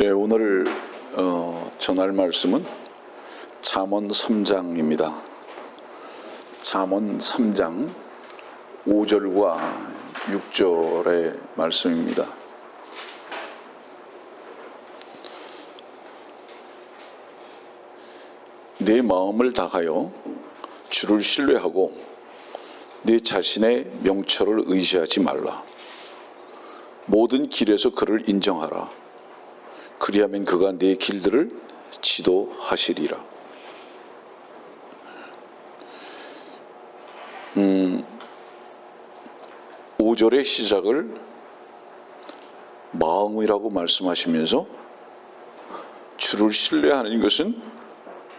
예, 오늘 전할 말씀은 잠언 3장입니다. 잠언 3장 5절과 6절의 말씀입니다. 내 마음을 다하여 주를 신뢰하고 내 자신의 명철을 의지하지 말라. 모든 길에서 그를 인정하라. 그리하면 그가 내 길들을 지도하시리라. 5절의 시작을 마음이라고 말씀하시면서 주를 신뢰하는 것은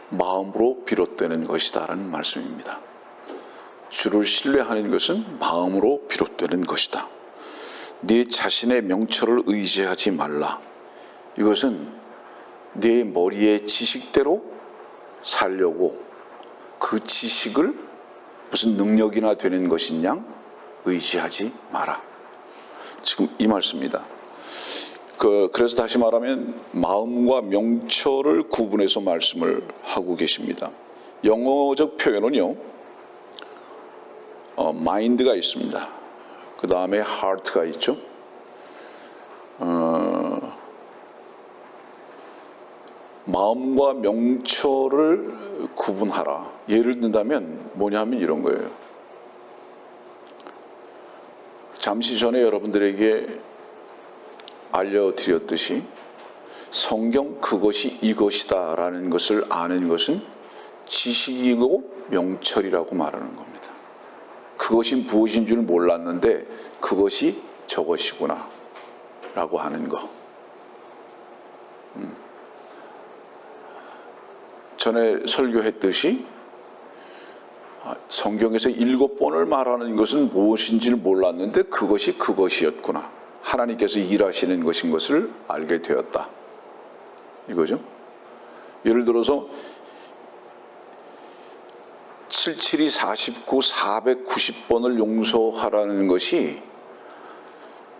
마음으로 비롯되는 것이다 라는 말씀입니다. 주를 신뢰하는 것은 마음으로 비롯되는 것이다. 네 자신의 명철을 의지하지 말라. 이것은 내 머리의 지식대로 살려고 그 지식을 무슨 능력이나 되는 것이냐 의지하지 마라. 지금 이 말씀입니다. 그래서 다시 말하면 마음과 명철을 구분해서 말씀을 하고 계십니다. 영어적 표현은요, mind가 있습니다. 그 다음에 heart가 있죠. 마음과 명철을 구분하라. 예를 든다면 뭐냐면 이런 거예요. 잠시 전에 여러분들에게 알려드렸듯이 성경 그것이 이것이다 라는 것을 아는 것은 지식이고 명철이라고 말하는 겁니다. 그것이 무엇인 줄 몰랐는데 그것이 저것이구나 라고 하는 거. 전에 설교했듯이 성경에서 7번을 말하는 것은 무엇인지를 몰랐는데 그것이 그것이었구나. 하나님께서 일하시는 것인 것을 알게 되었다. 이거죠. 예를 들어서 772 49 490번을 용서하라는 것이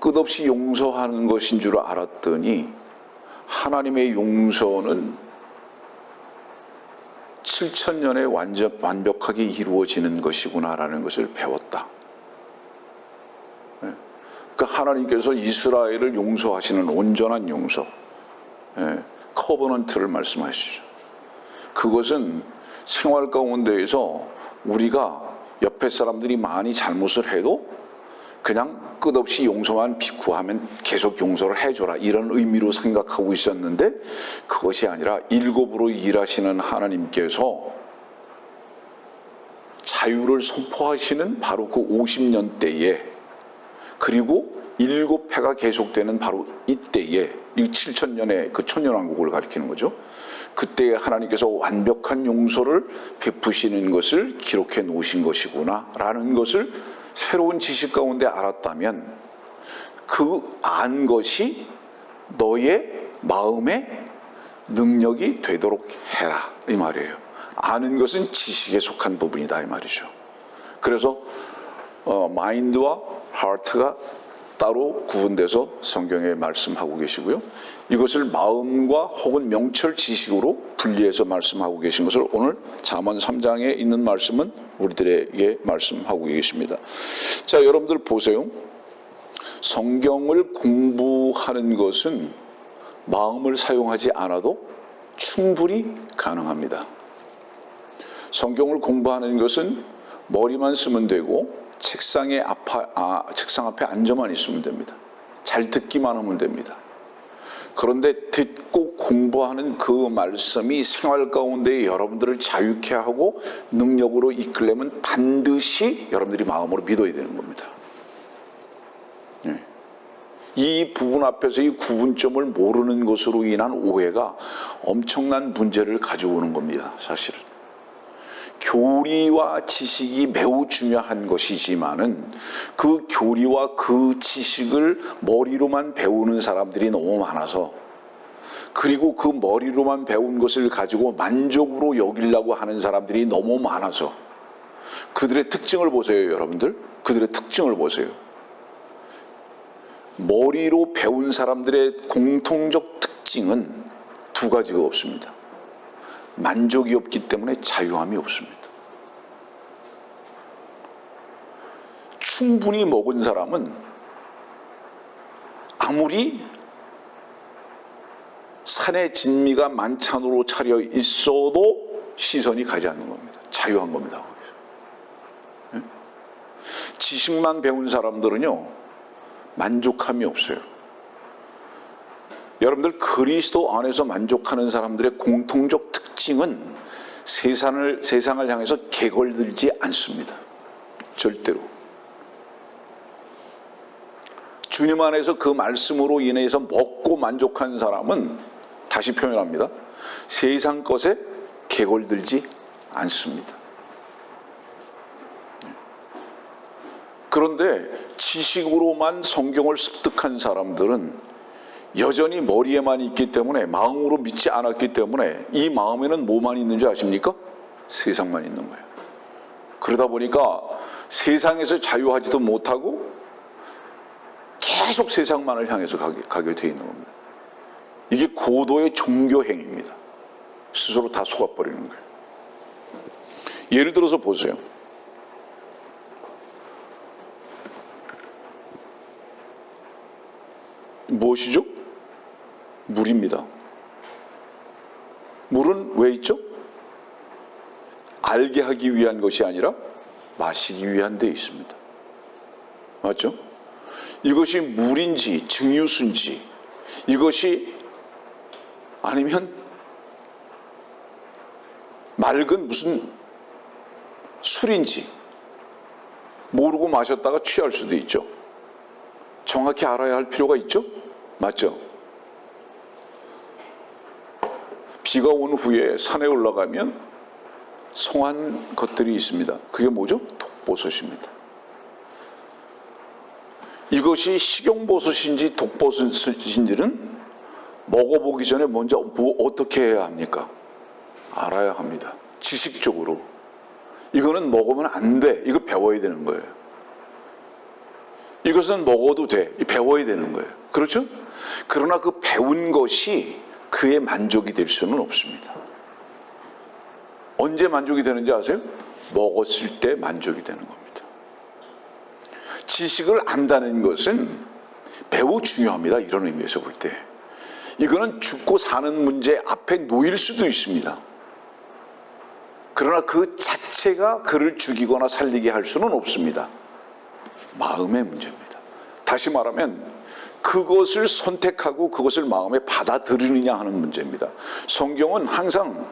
끝없이 용서하는 것인 줄 알았더니 하나님의 용서는 7000년에 완벽하게 이루어지는 것이구나라는 것을 배웠다. 그러니까 하나님께서 이스라엘을 용서하시는 온전한 용서, 커버넌트를 말씀하시죠. 그것은 생활 가운데에서 우리가 옆에 사람들이 많이 잘못을 해도 그냥 끝없이 용서만 구하면 계속 용서를 해줘라 이런 의미로 생각하고 있었는데 그것이 아니라 일곱으로 일하시는 하나님께서 자유를 선포하시는 바로 그 50년대에 그리고 7회가 계속되는 바로 이때에 이 7000년의 그 천년왕국을 가리키는 거죠. 그때 하나님께서 완벽한 용서를 베푸시는 것을 기록해 놓으신 것이구나 라는 것을 새로운 지식 가운데 알았다면 그 안 것이 너의 마음의 능력이 되도록 해라 이 말이에요. 아는 것은 지식에 속한 부분이다 이 말이죠. 그래서 마인드와 하트가 따로 구분돼서 성경에 말씀하고 계시고요. 이것을 마음과 혹은 명철 지식으로 분리해서 말씀하고 계신 것을 오늘 잠언 3장에 있는 말씀은 우리들에게 말씀하고 계십니다. 자, 여러분들 보세요. 성경을 공부하는 것은 마음을 사용하지 않아도 충분히 가능합니다. 성경을 공부하는 것은 머리만 쓰면 되고 책상 앞에 앉아만 있으면 됩니다. 잘 듣기만 하면 됩니다. 그런데 듣고 공부하는 그 말씀이 생활 가운데 여러분들을 자유케 하고 능력으로 이끌려면 반드시 여러분들이 마음으로 믿어야 되는 겁니다. 이 부분 앞에서 이 구분점을 모르는 것으로 인한 오해가 엄청난 문제를 가져오는 겁니다. 사실은. 교리와 지식이 매우 중요한 것이지만은 그 교리와 그 지식을 머리로만 배우는 사람들이 너무 많아서 그리고 그 머리로만 배운 것을 가지고 만족으로 여기려고 하는 사람들이 너무 많아서 그들의 특징을 보세요, 여러분들. 그들의 특징을 보세요. 머리로 배운 사람들의 공통적 특징 특징은 두 가지가 없습니다. 만족이 없기 때문에 자유함이 없습니다. 충분히 먹은 사람은 아무리 산의 진미가 만찬으로 차려 있어도 시선이 가지 않는 겁니다. 자유한 겁니다. 지식만 배운 사람들은요, 만족함이 없어요. 여러분들, 그리스도 안에서 만족하는 사람들의 공통적 특징은 세상을 향해서 개걸들지 않습니다. 절대로. 주님 안에서 그 말씀으로 인해서 먹고 만족한 사람은, 다시 표현합니다, 세상 것에 개걸들지 않습니다. 그런데 지식으로만 성경을 습득한 사람들은 여전히 머리에만 있기 때문에, 마음으로 믿지 않았기 때문에 이 마음에는 뭐만 있는 줄 아십니까? 세상만 있는 거예요. 그러다 보니까 세상에서 자유하지도 못하고 계속 세상만을 향해서 가게 돼 있는 겁니다. 이게 고도의 종교행위입니다. 스스로 다 속아버리는 거예요. 예를 들어서 보세요. 무엇이죠? 물입니다. 물은 왜 있죠? 알게 하기 위한 것이 아니라 마시기 위한 데 있습니다. 맞죠? 이것이 물인지 증유수인지, 이것이 아니면 맑은 무슨 술인지 모르고 마셨다가 취할 수도 있죠. 정확히 알아야 할 필요가 있죠? 맞죠? 비가 온 후에 산에 올라가면 성한 것들이 있습니다. 그게 뭐죠? 독버섯입니다. 이것이 식용버섯인지 독버섯인지는 먹어보기 전에 먼저 어떻게 해야 합니까? 알아야 합니다. 지식적으로. 이거는 먹으면 안 돼. 이거 배워야 되는 거예요. 이것은 먹어도 돼. 배워야 되는 거예요. 그렇죠? 그러나 그 배운 것이 그의 만족이 될 수는 없습니다. 언제 만족이 되는지 아세요? 먹었을 때 만족이 되는 겁니다. 지식을 안다는 것은 매우 중요합니다. 이런 의미에서 볼 때. 이거는 죽고 사는 문제 앞에 놓일 수도 있습니다. 그러나 그 자체가 그를 죽이거나 살리게 할 수는 없습니다. 마음의 문제입니다. 다시 말하면 그것을 선택하고 그것을 마음에 받아들이느냐 하는 문제입니다. 성경은 항상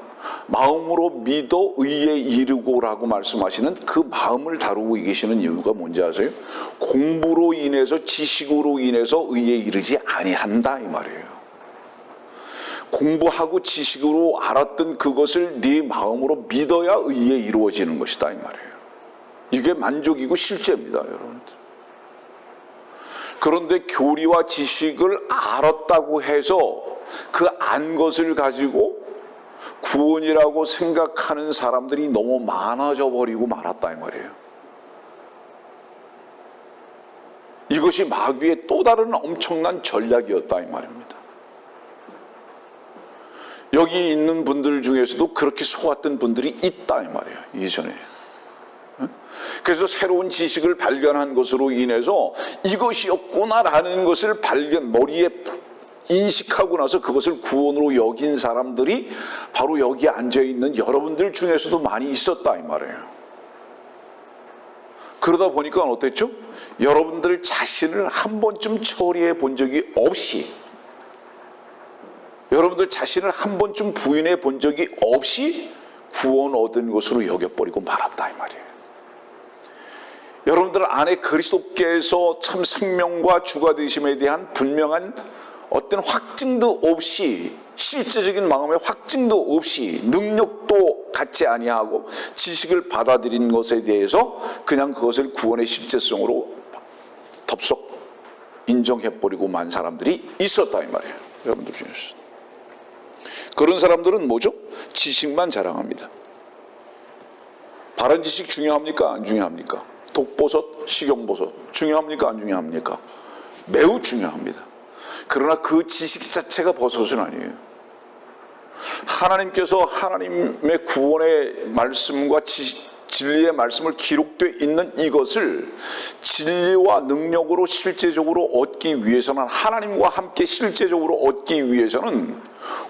마음으로 믿어 의에 이르고라고 말씀하시는 그 마음을 다루고 계시는 이유가 뭔지 아세요? 공부로 인해서, 지식으로 인해서 의에 이르지 아니한다 이 말이에요. 공부하고 지식으로 알았던 그것을 네 마음으로 믿어야 의에 이루어지는 것이다 이 말이에요. 이게 만족이고 실제입니다, 여러분들. 그런데 교리와 지식을 알았다고 해서 그 안 것을 가지고 구원이라고 생각하는 사람들이 너무 많아져 버리고 말았다 이 말이에요. 이것이 마귀의 또 다른 엄청난 전략이었다 이 말입니다. 여기 있는 분들 중에서도 그렇게 속았던 분들이 있다 이 말이에요. 이전에. 그래서 새로운 지식을 발견한 것으로 인해서 이것이었구나라는 것을 머리에 인식하고 나서 그것을 구원으로 여긴 사람들이 바로 여기 앉아있는 여러분들 중에서도 많이 있었다 이 말이에요. 그러다 보니까 어땠죠? 여러분들 자신을 한 번쯤 처리해 본 적이 없이, 여러분들 자신을 한 번쯤 부인해 본 적이 없이 구원 얻은 것으로 여겨버리고 말았다 이 말이에요. 여러분들 안에 그리스도께서 참 생명과 주가 되심에 대한 분명한 어떤 확증도 없이, 실제적인 마음의 확증도 없이, 능력도 갖지 아니하고 지식을 받아들인 것에 대해서 그냥 그것을 구원의 실제성으로 덥석 인정해버리고 만 사람들이 있었다 이 말이에요. 여러분들 중에서. 그런 사람들은 뭐죠? 지식만 자랑합니다. 바른 지식 중요합니까? 안 중요합니까? 독버섯, 식용버섯 중요합니까? 안 중요합니까? 매우 중요합니다. 그러나 그 지식 자체가 버섯은 아니에요. 하나님께서 하나님의 구원의 말씀과 진리의 말씀을 기록되어 있는 이것을 진리와 능력으로 실제적으로 얻기 위해서는, 하나님과 함께 실제적으로 얻기 위해서는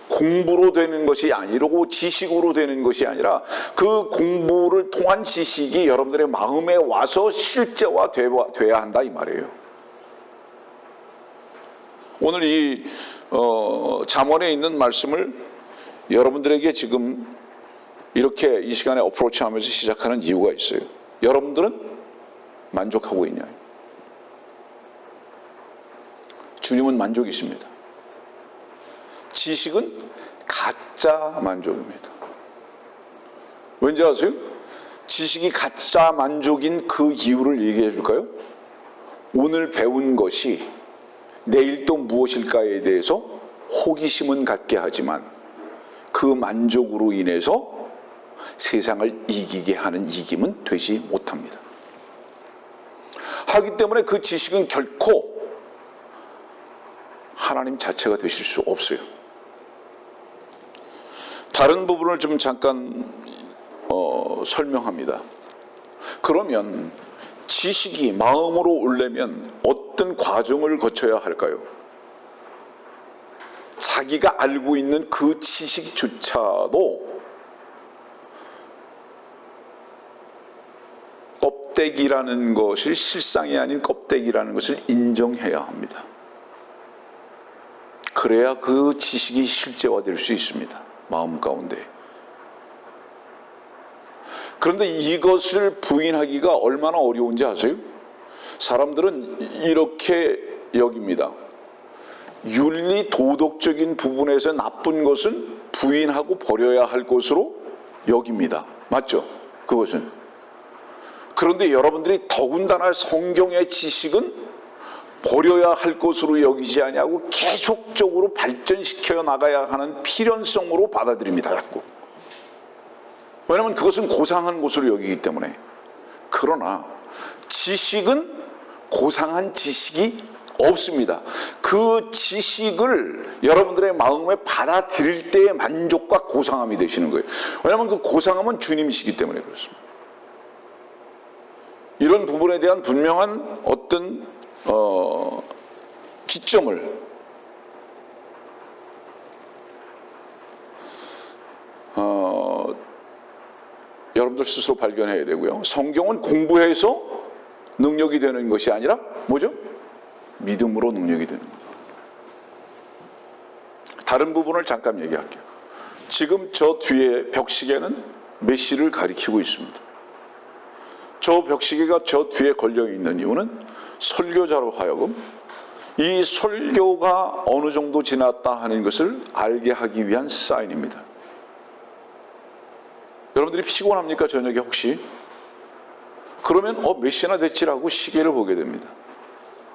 공부로 되는 것이 아니고 지식으로 되는 것이 아니라 그 공부를 통한 지식이 여러분들의 마음에 와서 실제화돼야 한다 이 말이에요. 오늘 이 잠언에 있는 말씀을 여러분들에게 지금 이렇게 이 시간에 어프로치하면서 시작하는 이유가 있어요. 여러분들은 만족하고 있냐? 주님은 만족이십니다. 지식은 가짜 만족입니다. 왠지 아세요? 지식이 가짜 만족인 그 이유를 얘기해 줄까요? 오늘 배운 것이 내일 또 무엇일까에 대해서 호기심은 갖게 하지만 그 만족으로 인해서 세상을 이기게 하는 이김은 되지 못합니다. 하기 때문에 그 지식은 결코 하나님 자체가 되실 수 없어요. 다른 부분을 좀 잠깐 설명합니다. 그러면 지식이 마음으로 오려면 어떤 과정을 거쳐야 할까요? 자기가 알고 있는 그 지식조차도 껍데기라는 것을, 실상이 아닌 껍데기라는 것을 인정해야 합니다. 그래야 그 지식이 실제화될 수 있습니다. 마음 가운데. 그런데 이것을 부인하기가 얼마나 어려운지 아세요? 사람들은 이렇게 여깁니다. 윤리 도덕적인 부분에서 나쁜 것은 부인하고 버려야 할 것으로 여깁니다. 맞죠? 그것은. 그런데 여러분들이 더군다나 성경의 지식은 버려야 할 것으로 여기지 아니하고 계속적으로 발전시켜 나가야 하는 필연성으로 받아들입니다. 자꾸. 왜냐하면 그것은 고상한 것으로 여기기 때문에. 그러나 지식은 고상한 지식이 없습니다. 그 지식을 여러분들의 마음에 받아들일 때의 만족과 고상함이 되시는 거예요. 왜냐하면 그 고상함은 주님이시기 때문에 그렇습니다. 이런 부분에 대한 분명한 어떤 기점을 여러분들 스스로 발견해야 되고요. 성경은 공부해서 능력이 되는 것이 아니라 뭐죠? 믿음으로 능력이 되는 거예요. 다른 부분을 잠깐 얘기할게요. 지금 저 뒤에 벽시계는 메시를 가리키고 있습니다. 저 벽시계가 저 뒤에 걸려있는 이유는 설교자로 하여금 이 설교가 어느 정도 지났다 하는 것을 알게 하기 위한 사인입니다. 여러분들이 피곤합니까? 저녁에 혹시? 그러면 몇 시나 됐지라고 시계를 보게 됩니다.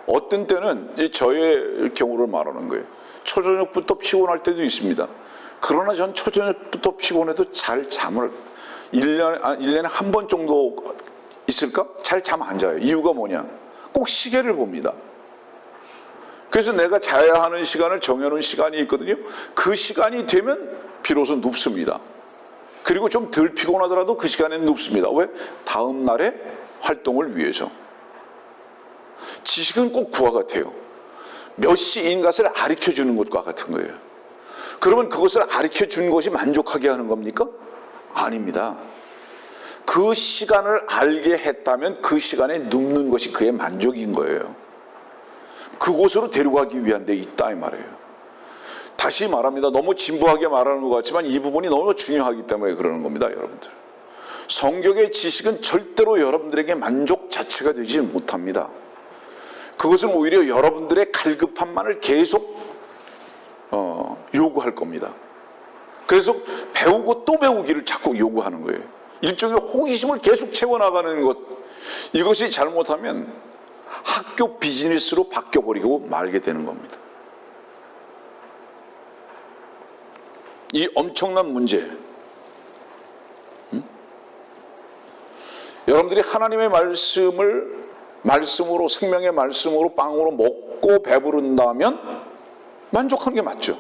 어떤 때는 저의 경우를 말하는 거예요. 초저녁부터 피곤할 때도 있습니다. 그러나 전 초저녁부터 피곤해도 잘 잠을 1년에 한 번 정도 있을까? 잘 잠 안 자요. 이유가 뭐냐? 꼭 시계를 봅니다. 그래서 내가 자야 하는 시간을 정해놓은 시간이 있거든요. 그 시간이 되면 비로소 눕습니다. 그리고 좀 덜 피곤하더라도 그 시간에는 눕습니다. 왜? 다음 날의 활동을 위해서. 지식은 꼭 그와 같아요. 몇 시인 것을 가르쳐주는 것과 같은 거예요. 그러면 그것을 가르쳐준 것이 만족하게 하는 겁니까? 아닙니다. 그 시간을 알게 했다면 그 시간에 눕는 것이 그의 만족인 거예요. 그곳으로 데려가기 위한 데 있다 이 말이에요. 다시 말합니다. 너무 진부하게 말하는 것 같지만 이 부분이 너무 중요하기 때문에 그러는 겁니다. 여러분들. 성경의 지식은 절대로 여러분들에게 만족 자체가 되지 못합니다. 그것은 오히려 여러분들의 갈급함만을 계속 요구할 겁니다. 그래서 배우고 또 배우기를 자꾸 요구하는 거예요. 일종의 호기심을 계속 채워나가는 것, 이것이 잘못하면 학교 비즈니스로 바뀌어버리고 말게 되는 겁니다. 이 엄청난 문제, 여러분들이 하나님의 말씀으로, 생명의 말씀으로 빵으로 먹고 배부른다면 만족하는 게 맞죠.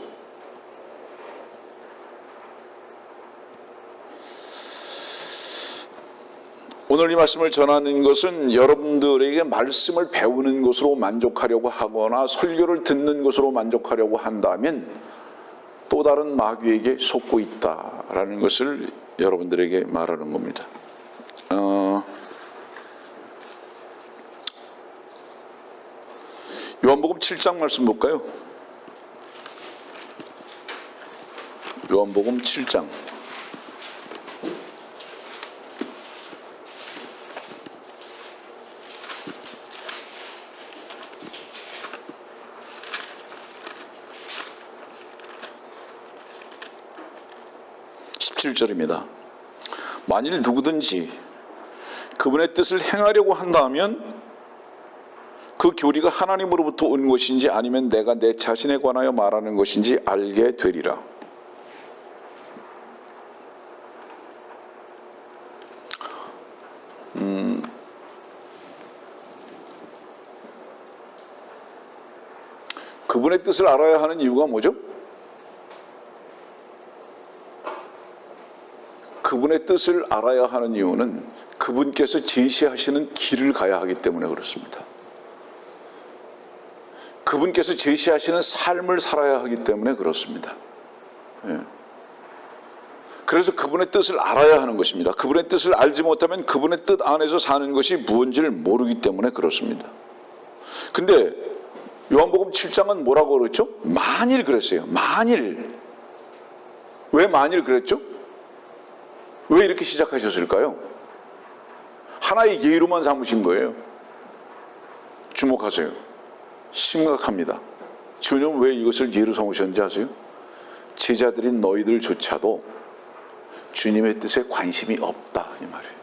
오늘 이 말씀을 전하는 것은 여러분들에게 말씀을 배우는 것으로 만족하려고 하거나 설교를 듣는 것으로 만족하려고 한다면 또 다른 마귀에게 속고 있다라는 것을 여러분들에게 말하는 겁니다. 요한복음 7장 말씀 볼까요? 요한복음 7장 17절입니다. 만일 누구든지 그분의 뜻을 행하려고 한다면 그 교리가 하나님으로부터 온 것인지 아니면 내가 내 자신에 관하여 말하는 것인지 알게 되리라. 그분의 뜻을 알아야 하는 이유가 뭐죠? 그분의 뜻을 알아야 하는 이유는 그분께서 제시하시는 길을 가야 하기 때문에 그렇습니다. 그분께서 제시하시는 삶을 살아야 하기 때문에 그렇습니다. 예. 그래서 그분의 뜻을 알아야 하는 것입니다. 그분의 뜻을 알지 못하면 그분의 뜻 안에서 사는 것이 무엇인지를 모르기 때문에 그렇습니다. 근데 요한복음 7장은 뭐라고 그랬죠? 만일 그랬어요. 만일. 왜 만일 그랬죠? 왜 이렇게 시작하셨을까요? 하나의 예로만 삼으신 거예요. 주목하세요. 심각합니다. 주님은 왜 이것을 예로 삼으셨는지 아세요? 제자들인 너희들조차도 주님의 뜻에 관심이 없다 이 말이에요.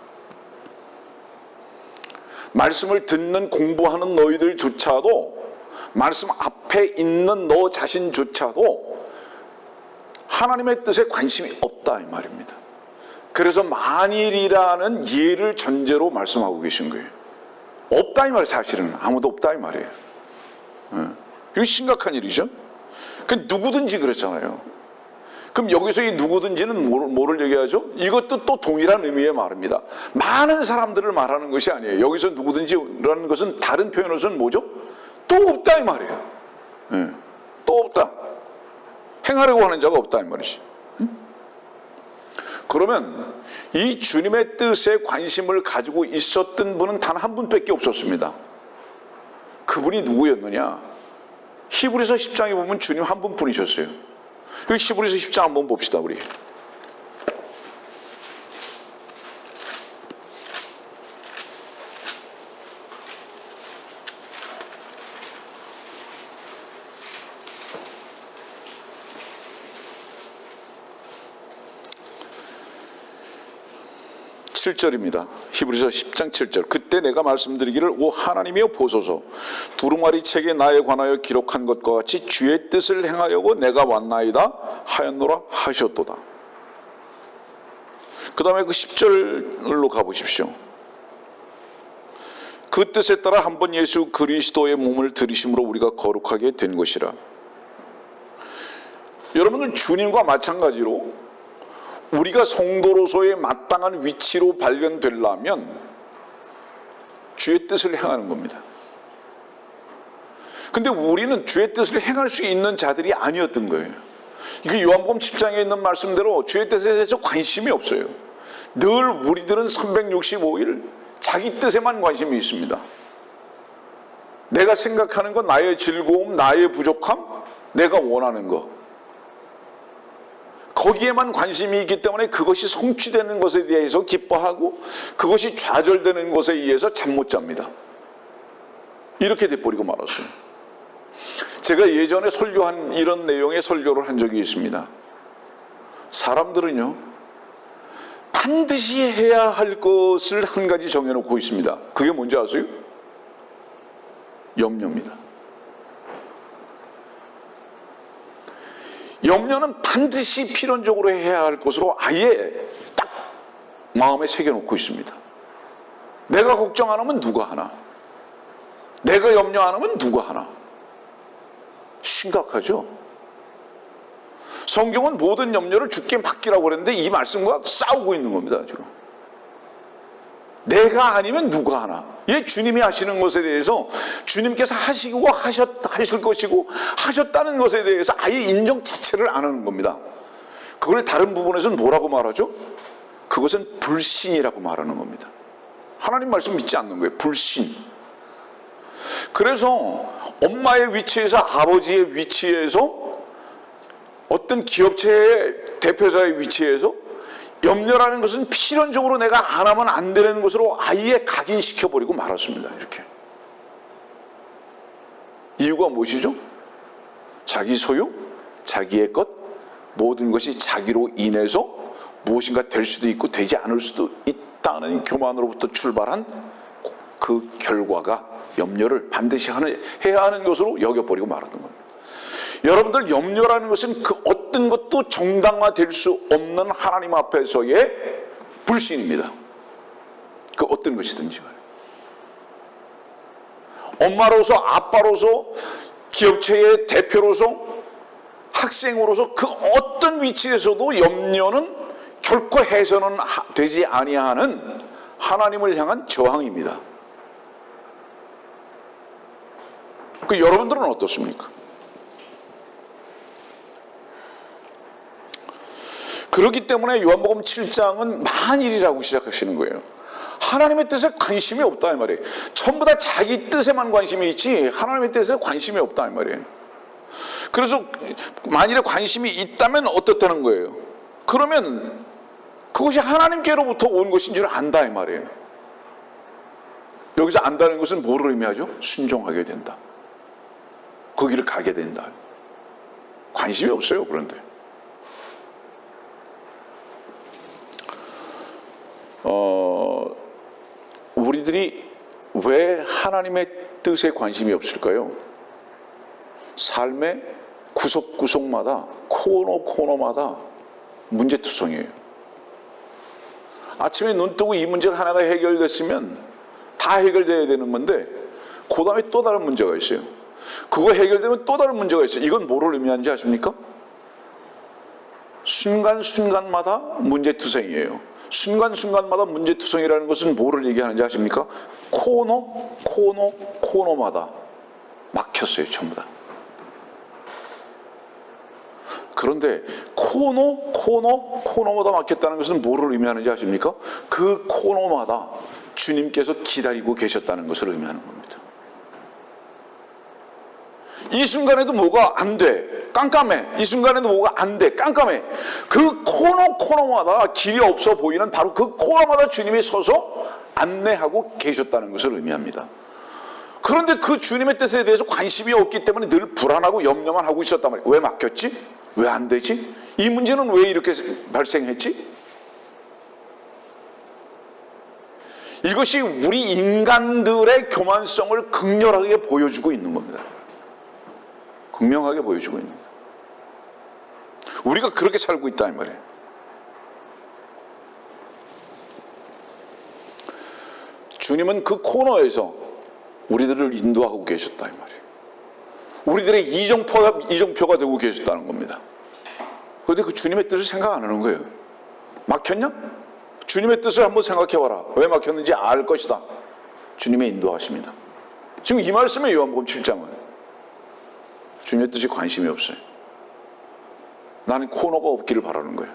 말씀을 듣는 공부하는 너희들조차도 말씀 앞에 있는 너 자신조차도 하나님의 뜻에 관심이 없다 이 말입니다. 그래서 만일이라는 예를 전제로 말씀하고 계신 거예요. 없다 이 말이에요. 사실은 아무도 없다 이 말이에요. 이거 심각한 일이죠. 누구든지 그랬잖아요. 그럼 여기서 이 누구든지는 뭐를 얘기하죠? 이것도 또 동일한 의미의 말입니다. 많은 사람들을 말하는 것이 아니에요. 여기서 누구든지라는 것은 다른 표현으로서는 뭐죠? 또 없다 이 말이에요. 또 없다. 행하려고 하는 자가 없다 이 말이지. 그러면 이 주님의 뜻에 관심을 가지고 있었던 분은 단 한 분밖에 없었습니다. 그분이 누구였느냐? 히브리서 10장에 보면 주님 한 분뿐이셨어요. 히브리서 10장 한번 봅시다 우리. (7절입니다) 히브리서 10장 7절. 그때 내가 말씀드리기를 오 하나님이여 보소서 두루마리 책에 나에 관하여 기록한 것과 같이 주의 뜻을 행하려고 내가 왔나이다 하였노라 하셨도다. 그 다음에 그 10절로 가보십시오. 그 뜻에 따라 한 번 예수 그리스도의 몸을 들이심으로 우리가 거룩하게 된 것이라. 여러분들 주님과 마찬가지로 우리가 성도로서의 마땅한 위치로 발견되려면 주의 뜻을 행하는 겁니다. 근데 우리는 주의 뜻을 행할 수 있는 자들이 아니었던 거예요. 이게 요한복음 7장에 있는 말씀대로 주의 뜻에 대해서 관심이 없어요. 늘 우리들은 365일 자기 뜻에만 관심이 있습니다. 내가 생각하는 것, 나의 즐거움, 나의 부족함, 내가 원하는 것, 거기에만 관심이 있기 때문에 그것이 성취되는 것에 대해서 기뻐하고 그것이 좌절되는 것에 의해서 잠 못 잡니다. 이렇게 돼버리고 말았어요. 제가 예전에 설교한 이런 내용의 설교를 한 적이 있습니다. 사람들은요 반드시 해야 할 것을 한 가지 정해놓고 있습니다. 그게 뭔지 아세요? 염려입니다. 염려는 반드시 필연적으로 해야 할 것으로 아예 딱 마음에 새겨놓고 있습니다. 내가 걱정 안 하면 누가 하나? 내가 염려 안 하면 누가 하나? 심각하죠. 성경은 모든 염려를 주께 맡기라고 그랬는데 이 말씀과 싸우고 있는 겁니다. 지금 내가 아니면 누가 하나. 예, 주님이 하시는 것에 대해서 주님께서 하시고 하실 것이고 하셨다는 것에 대해서 아예 인정 자체를 안 하는 겁니다. 그걸 다른 부분에서는 뭐라고 말하죠? 그것은 불신이라고 말하는 겁니다. 하나님 말씀 믿지 않는 거예요. 불신. 그래서 엄마의 위치에서 아버지의 위치에서 어떤 기업체의 대표자의 위치에서 염려라는 것은 필연적으로 내가 안 하면 안 되는 것으로 아예 각인시켜버리고 말았습니다. 이렇게. 이유가 무엇이죠? 자기 소유, 자기의 것, 모든 것이 자기로 인해서 무엇인가 될 수도 있고 되지 않을 수도 있다는 교만으로부터 출발한 그 결과가 염려를 반드시 해야 하는 것으로 여겨버리고 말았던 겁니다. 여러분들, 염려라는 것은 그 어떤 것도 정당화될 수 없는 하나님 앞에서의 불신입니다. 그 어떤 것이든지 간에. 엄마로서, 아빠로서, 기업체의 대표로서, 학생으로서 그 어떤 위치에서도 염려는 결코 해서는 되지 아니하는 하나님을 향한 저항입니다. 그 여러분들은 어떻습니까? 그렇기 때문에 요한복음 7장은 만일이라고 시작하시는 거예요. 하나님의 뜻에 관심이 없다 이 말이에요. 전부 다 자기 뜻에만 관심이 있지 하나님의 뜻에 관심이 없다 이 말이에요. 그래서 만일에 관심이 있다면 어떻다는 거예요? 그러면 그것이 하나님께로부터 온 것인 줄 안다 이 말이에요. 여기서 안다는 것은 뭐를 의미하죠? 순종하게 된다. 그 길을 가게 된다. 관심이 없어요. 그런데 우리들이 왜 하나님의 뜻에 관심이 없을까요? 삶의 구석구석마다 코너마다 문제투성이에요. 아침에 눈 뜨고 이 문제가 하나가 해결됐으면 다 해결돼야 되는 건데 그 다음에 또 다른 문제가 있어요. 그거 해결되면 또 다른 문제가 있어요. 이건 뭐를 의미하는지 아십니까? 순간순간마다 문제투성이에요. 순간순간마다 문제투성이라는 것은 뭐를 얘기하는지 아십니까? 코너마다 막혔어요. 전부 다. 그런데 코너마다 막혔다는 것은 뭐를 의미하는지 아십니까? 그 코너마다 주님께서 기다리고 계셨다는 것을 의미하는 겁니다. 이 순간에도 뭐가 안 돼. 깜깜해. 이 순간에도 뭐가 안 돼. 깜깜해. 그 코너마다 길이 없어 보이는 바로 그 코너마다 주님이 서서 안내하고 계셨다는 것을 의미합니다. 그런데 그 주님의 뜻에 대해서 관심이 없기 때문에 늘 불안하고 염려만 하고 있었단 말이에요. 왜 막혔지? 왜 안 되지? 이 문제는 왜 이렇게 발생했지? 이것이 우리 인간들의 교만성을 극렬하게 보여주고 있는 겁니다. 극명하게 보여주고 있는 거예요. 우리가 그렇게 살고 있다 이 말이에요. 주님은 그 코너에서 우리들을 인도하고 계셨다 이 말이에요. 우리들의 이정표가 되고 계셨다는 겁니다. 그런데 그 주님의 뜻을 생각 안 하는 거예요. 막혔냐? 주님의 뜻을 한번 생각해봐라. 왜 막혔는지 알 것이다. 주님의 인도하십니다. 지금 이 말씀에 요한복음 7장은 주님의 뜻이 관심이 없어요. 나는 코너가 없기를 바라는 거예요.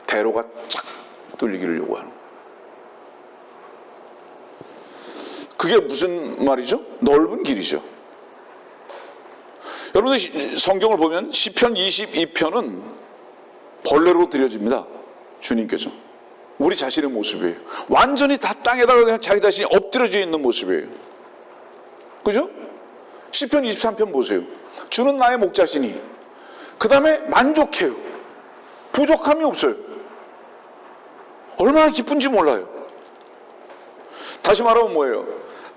대로가 쫙 뚫리기를 요구하는 거예요. 그게 무슨 말이죠? 넓은 길이죠. 여러분들 성경을 보면 시편 22편은 벌레로 드려집니다. 주님께서. 우리 자신의 모습이에요. 완전히 다 땅에다가 그냥 자기 자신이 엎드려져 있는 모습이에요. 그죠? 시편 23편 보세요. 주는 나의 목자시니 그 다음에 만족해요. 부족함이 없어요. 얼마나 기쁜지 몰라요. 다시 말하면 뭐예요?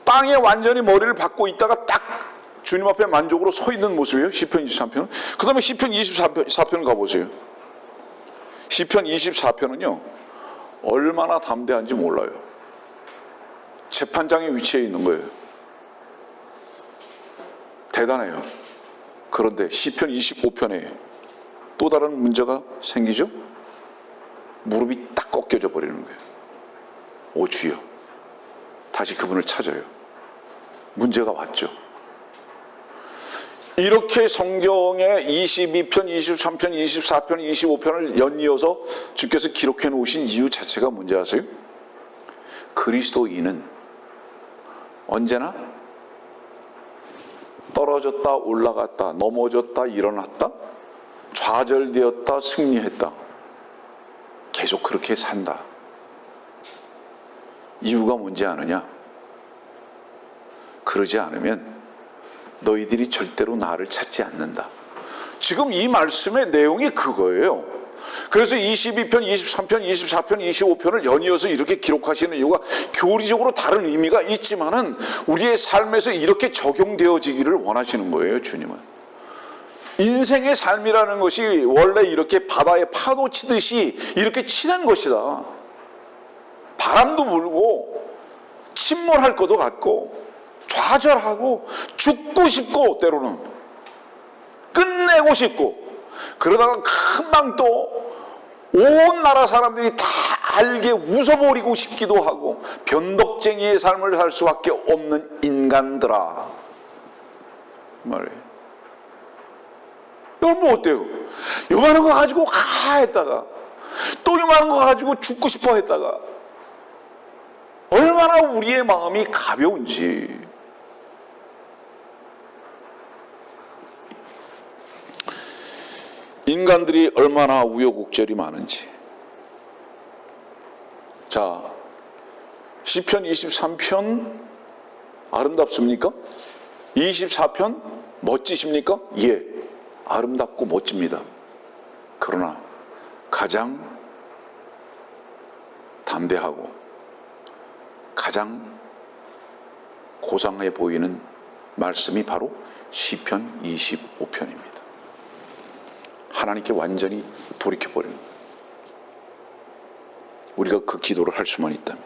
땅에 완전히 머리를 박고 있다가 딱 주님 앞에 만족으로 서 있는 모습이에요. 시편 23편. 그 다음에 시편 24편 가보세요. 시편 24편은요 얼마나 담대한지 몰라요. 재판장의 위치에 있는 거예요. 대단해요. 그런데 시편 25편에 또 다른 문제가 생기죠. 무릎이 딱 꺾여져 버리는 거예요. 오 주여, 다시 그분을 찾아요. 문제가 왔죠. 이렇게 성경에 22편, 23편, 24편, 25편을 연이어서 주께서 기록해 놓으신 이유 자체가 뭔지 아세요? 그리스도인은 언제나 떨어졌다 올라갔다, 넘어졌다 일어났다, 좌절되었다 승리했다, 계속 그렇게 산다. 이유가 뭔지 아느냐? 그러지 않으면 너희들이 절대로 나를 찾지 않는다. 지금 이 말씀의 내용이 그거예요. 그래서 22편, 23편, 24편, 25편을 연이어서 이렇게 기록하시는 이유가 교리적으로 다른 의미가 있지만은 우리의 삶에서 이렇게 적용되어지기를 원하시는 거예요, 주님은. 인생의 삶이라는 것이 원래 이렇게 바다에 파도 치듯이 이렇게 치는 것이다. 바람도 불고 침몰할 것도 같고 좌절하고 죽고 싶고 때로는 끝내고 싶고 그러다가 금방 또 온 나라 사람들이 다 알게 웃어버리고 싶기도 하고 변덕쟁이의 삶을 살 수밖에 없는 인간들아 말이에요. 이건 뭐 어때요? 요만한 거 가지고 했다가 또 요만한 거 가지고 죽고 싶어 했다가 얼마나 우리의 마음이 가벼운지. 인간들이 얼마나 우여곡절이 많은지. 자, 시편 23편 아름답습니까? 24편 멋지십니까? 예, 아름답고 멋집니다. 그러나 가장 담대하고 가장 고상해 보이는 말씀이 바로 시편 25편입니다. 하나님께 완전히 돌이켜버리는 거예요. 우리가 그 기도를 할 수만 있다면.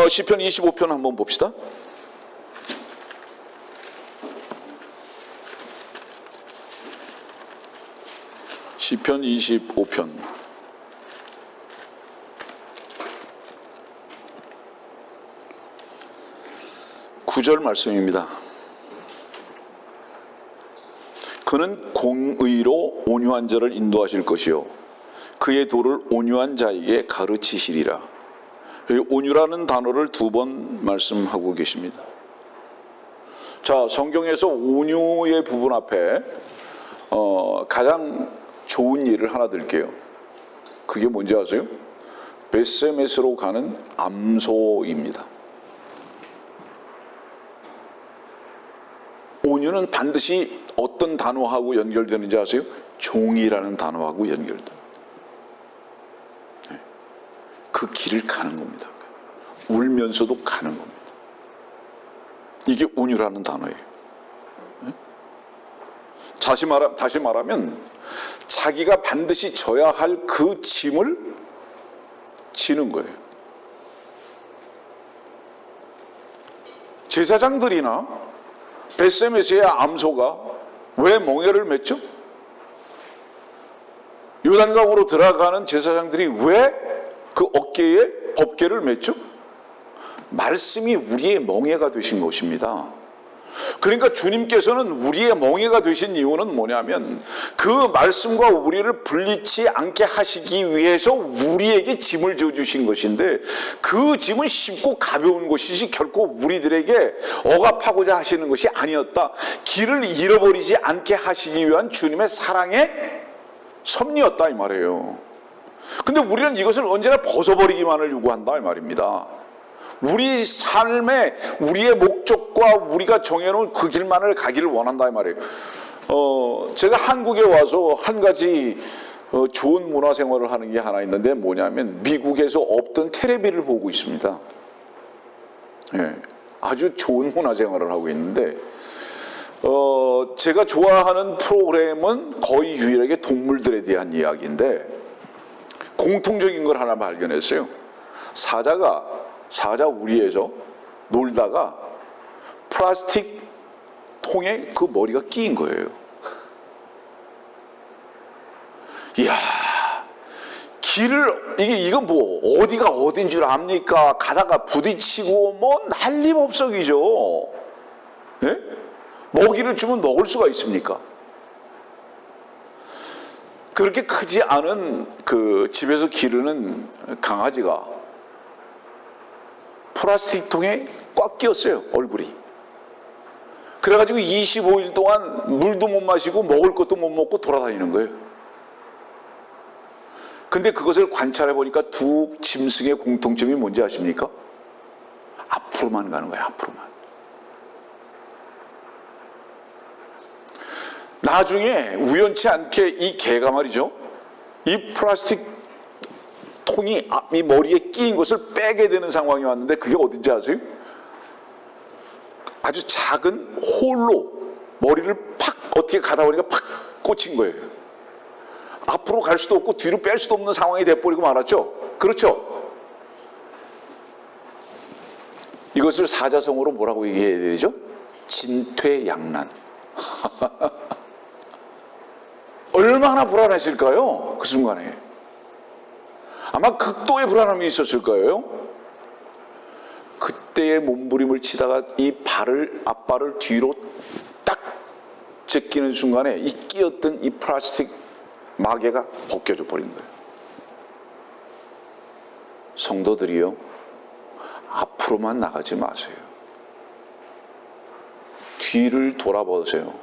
시편 25편 한번 봅시다. 시편 25편 9절 말씀입니다. 그는 공의로 온유한 자를 인도하실 것이요 그의 도를 온유한 자에게 가르치시리라. 온유라는 단어를 2번 말씀하고 계십니다. 자, 성경에서 온유의 부분 앞에 가장 좋은 예를 하나 들게요. 그게 뭔지 아세요? 벳세메스로 가는 암소입니다. 온유는 반드시 어떤 단어하고 연결되는지 아세요? 종이라는 단어하고 연결됩니다. 그 길을 가는 겁니다. 울면서도 가는 겁니다. 이게 온유라는 단어예요. 다시 말하면 자기가 반드시 져야 할 그 짐을 지는 거예요. 제사장들이나 벳세메스의 암소가 왜 멍에를 맸죠? 요단강으로 들어가는 제사장들이 왜 그 어깨에 법궤를 맸죠? 말씀이 우리의 멍에가 되신 것입니다. 그러니까 주님께서는 우리의 멍에가 되신 이유는 뭐냐면 그 말씀과 우리를 분리치 않게 하시기 위해서 우리에게 짐을 져주신 것인데 그 짐은 쉽고 가벼운 것이지 결코 우리들에게 억압하고자 하시는 것이 아니었다. 길을 잃어버리지 않게 하시기 위한 주님의 사랑의 섭리였다 이 말이에요. 근데 우리는 이것을 언제나 벗어버리기만을 요구한다 이 말입니다. 우리 삶에 우리의 목적과 우리가 정해놓은 그 길만을 가기를 원한다 이 말이에요. 제가 한국에 와서 한 가지 좋은 문화생활을 하는 게 하나 있는데 뭐냐면 미국에서 없던 텔레비를 보고 있습니다. 예, 아주 좋은 문화생활을 하고 있는데 제가 좋아하는 프로그램은 거의 유일하게 동물들에 대한 이야기인데 공통적인 걸 하나 발견했어요. 사자 우리에서 놀다가 플라스틱 통에 그 머리가 끼인 거예요. 이야, 길을, 이건 뭐, 어디가 어딘 줄 압니까? 가다가 부딪히고, 뭐, 난리법석이죠. 예? 먹이를 주면 먹을 수가 있습니까? 그렇게 크지 않은 그 집에서 기르는 강아지가 플라스틱 통에 꽉 끼었어요, 얼굴이. 그래가지고 25일 동안 물도 못 마시고 먹을 것도 못 먹고 돌아다니는 거예요. 근데 그것을 관찰해 보니까 두 짐승의 공통점이 뭔지 아십니까? 앞으로만 가는 거예요, 앞으로만. 나중에 우연치 않게 이 개가 말이죠, 이 플라스틱 통이 이 머리에 끼인 것을 빼게 되는 상황이 왔는데, 그게 어딘지 아세요? 아주 작은 홀로 머리를 팍 어떻게 가다 보니까 팍 꽂힌 거예요. 앞으로 갈 수도 없고 뒤로 뺄 수도 없는 상황이 돼버리고 말았죠. 그렇죠? 이것을 사자성어로 뭐라고 얘기해야 되죠? 진퇴양난. 얼마나 불안하실까요? 그 순간에. 아마 극도의 불안함이 있었을 거예요. 그때의 몸부림을 치다가 이 앞발을 뒤로 딱 제끼는 순간에 이 끼었던 이 플라스틱 마개가 벗겨져 버린 거예요. 성도들이요, 앞으로만 나가지 마세요. 뒤를 돌아보세요.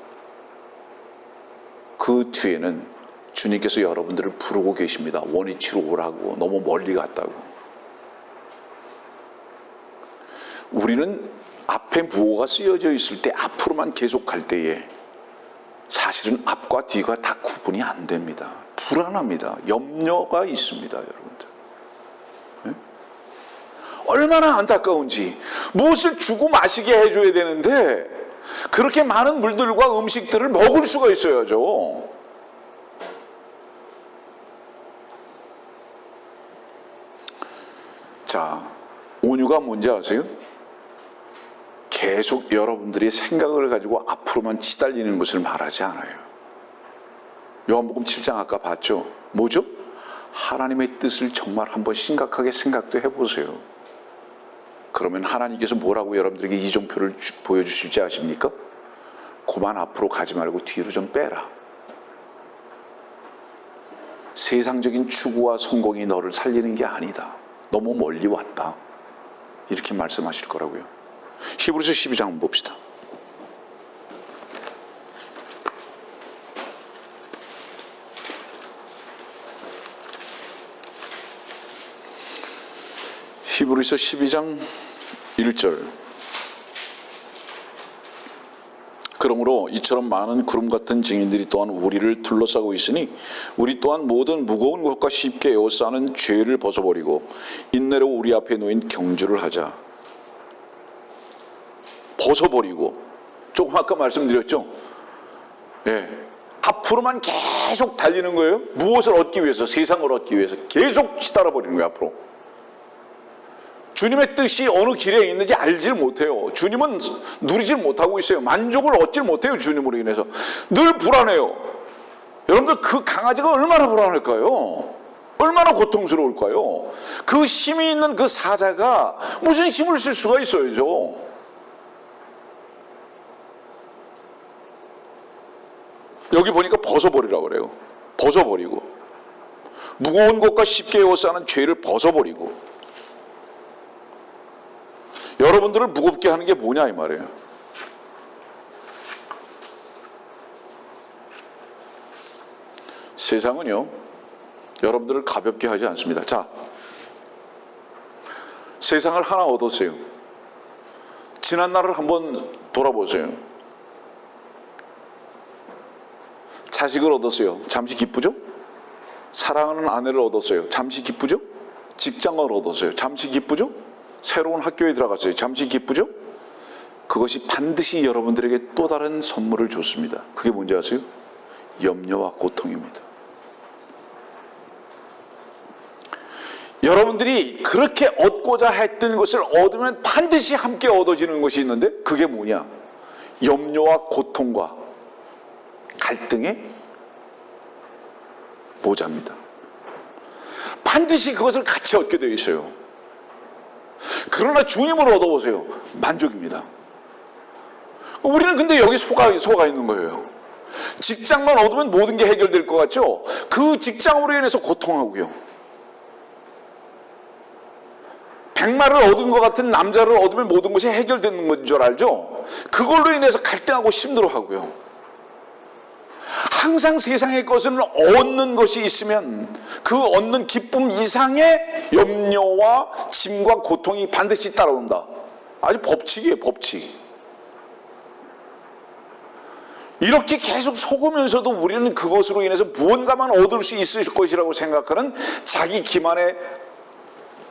그 뒤에는 주님께서 여러분들을 부르고 계십니다. 원위치로 오라고, 너무 멀리 갔다고. 우리는 앞에 무엇가 쓰여져 있을 때 앞으로만 계속 갈 때에 사실은 앞과 뒤가 다 구분이 안 됩니다. 불안합니다. 염려가 있습니다, 여러분들. 네? 얼마나 안타까운지. 무엇을 주고 마시게 해줘야 되는데 그렇게 많은 물들과 음식들을 먹을 수가 있어야죠. 자, 온유가 뭔지 아세요? 계속 여러분들이 생각을 가지고 앞으로만 치달리는 것을 말하지 않아요. 요한복음 7장 아까 봤죠? 뭐죠? 하나님의 뜻을 정말 한번 심각하게 생각도 해보세요. 그러면 하나님께서 뭐라고 여러분들에게 이정표를 보여주실지 아십니까? 그만 앞으로 가지 말고 뒤로 좀 빼라. 세상적인 추구와 성공이 너를 살리는 게 아니다. 너무 멀리 왔다. 이렇게 말씀하실 거라고요. 히브리서 12장 한번 봅시다. 히브리서 12장 1절. 그러므로 이처럼 많은 구름 같은 증인들이 또한 우리를 둘러싸고 있으니 우리 또한 모든 무거운 것과 쉽게 에워싸는 죄를 벗어버리고 인내로 우리 앞에 놓인 경주를 하자. 벗어버리고, 조금 아까 말씀드렸죠? 예, 앞으로만 계속 달리는 거예요. 무엇을 얻기 위해서? 세상을 얻기 위해서 계속 치달아버리는 거예요, 앞으로. 주님의 뜻이 어느 길에 있는지 알질 못해요. 주님은 누리질 못하고 있어요. 만족을 얻질 못해요, 주님으로 인해서. 늘 불안해요. 여러분들, 그 강아지가 얼마나 불안할까요? 얼마나 고통스러울까요? 그 힘이 있는 그 사자가 무슨 힘을 쓸 수가 있어야죠. 여기 보니까 벗어버리라고 그래요. 벗어버리고, 무거운 것과 쉽게 에워싸는 죄를 벗어버리고. 여러분들을 무겁게 하는 게 뭐냐 이 말이에요. 세상은요, 여러분들을 가볍게 하지 않습니다. 자, 세상을 하나 얻었어요. 지난 날을 한번 돌아보세요. 자식을 얻었어요. 잠시 기쁘죠? 사랑하는 아내를 얻었어요. 잠시 기쁘죠? 직장을 얻었어요. 잠시 기쁘죠? 새로운 학교에 들어갔어요. 잠시 기쁘죠? 그것이 반드시 여러분들에게 또 다른 선물을 줬습니다. 그게 뭔지 아세요? 염려와 고통입니다. 여러분들이 그렇게 얻고자 했던 것을 얻으면 반드시 함께 얻어지는 것이 있는데 그게 뭐냐? 염려와 고통과 갈등의 모자입니다. 반드시 그것을 같이 얻게 되어 있어요. 그러나 주님을 얻어보세요. 만족입니다. 우리는 근데 여기 속아 있는 거예요. 직장만 얻으면 모든 게 해결될 것 같죠? 그 직장으로 인해서 고통하고요. 백마를 얻은 것 같은 남자를 얻으면 모든 것이 해결되는 건 줄 알죠? 그걸로 인해서 갈등하고 힘들어하고요. 항상 세상의 것을 얻는 것이 있으면 그 얻는 기쁨 이상의 염려와 짐과 고통이 반드시 따라온다. 아주 법칙이에요, 법칙. 이렇게 계속 속으면서도 우리는 그것으로 인해서 무언가만 얻을 수 있을 것이라고 생각하는 자기 기만에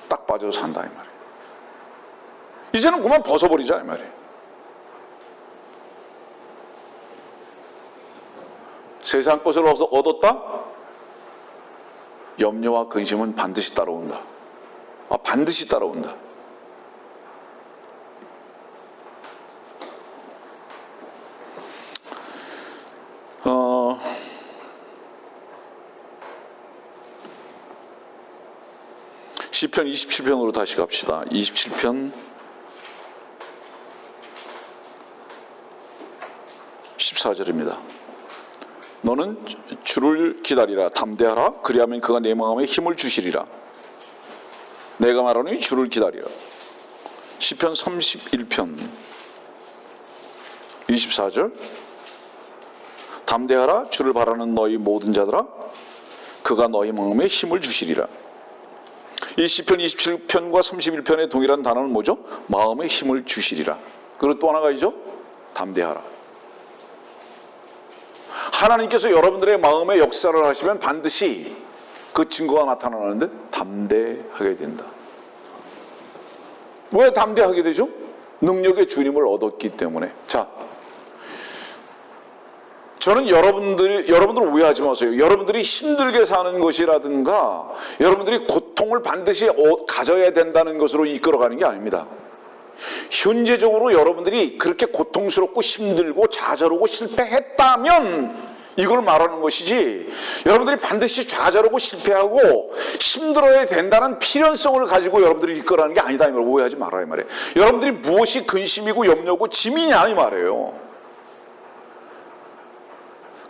딱 빠져서 산다 이 말이에요. 이제는 그만 벗어버리자 이 말이에요. 세상 것을 얻었다? 염려와 근심은 반드시 따라온다. 반드시 따라온다. 시편 27편으로 다시 갑시다. 27편 14절입니다. 너는 주를 기다리라. 담대하라. 그리하면 그가 내 마음에 힘을 주시리라. 내가 말하노니 주를 기다리라. 시편 31편 24절 담대하라. 주를 바라는 너희 모든 자들아. 그가 너희 마음에 힘을 주시리라. 이 시편 27편과 31편의 동일한 단어는 뭐죠? 마음에 힘을 주시리라. 그리고 또 하나가 있죠? 담대하라. 하나님께서 여러분들의 마음에 역사를 하시면 반드시 그 증거가 나타나는데 담대하게 된다. 왜 담대하게 되죠? 능력의 주님을 얻었기 때문에. 자, 저는 여러분들 오해하지 마세요. 여러분들이 힘들게 사는 것이라든가 여러분들이 고통을 반드시 가져야 된다는 것으로 이끌어가는 게 아닙니다. 현재적으로 여러분들이 그렇게 고통스럽고 힘들고 좌절하고 실패했다면 이걸 말하는 것이지, 여러분들이 반드시 좌절하고 실패하고 힘들어야 된다는 필연성을 가지고 여러분들이 이끌어가는 게 아니다 이 말이에요. 오해하지 말아요 이 말이에요. 여러분들이 무엇이 근심이고 염려고 짐이냐 이 말이에요.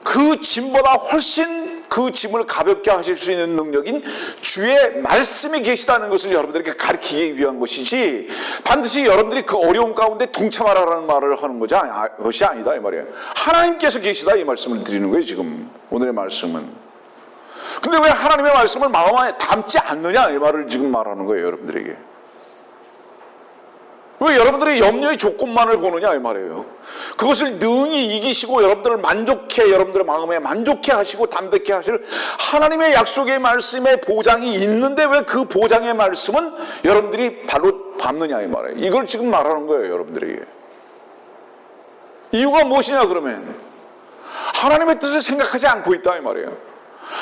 그 짐보다 훨씬 그 짐을 가볍게 하실 수 있는 능력인 주의 말씀이 계시다는 것을 여러분들에게 가르치기 위한 것이지, 반드시 여러분들이 그 어려움 가운데 동참하라는 말을 하는 것이 아니다 이 말이에요. 하나님께서 계시다 이 말씀을 드리는 거예요 지금 오늘의 말씀은. 근데 왜 하나님의 말씀을 마음에 담지 않느냐 이 말을 지금 말하는 거예요 여러분들에게. 왜 여러분들의 염려의 조건만을 보느냐 이 말이에요. 그것을 능히 이기시고 여러분들의 마음에 만족해 하시고 담백해 하실 하나님의 약속의 말씀의 보장이 있는데 왜 그 보장의 말씀은 여러분들이 발로 밟느냐 이 말이에요. 이걸 지금 말하는 거예요 여러분들에게. 이유가 무엇이냐 그러면 하나님의 뜻을 생각하지 않고 있다 이 말이에요.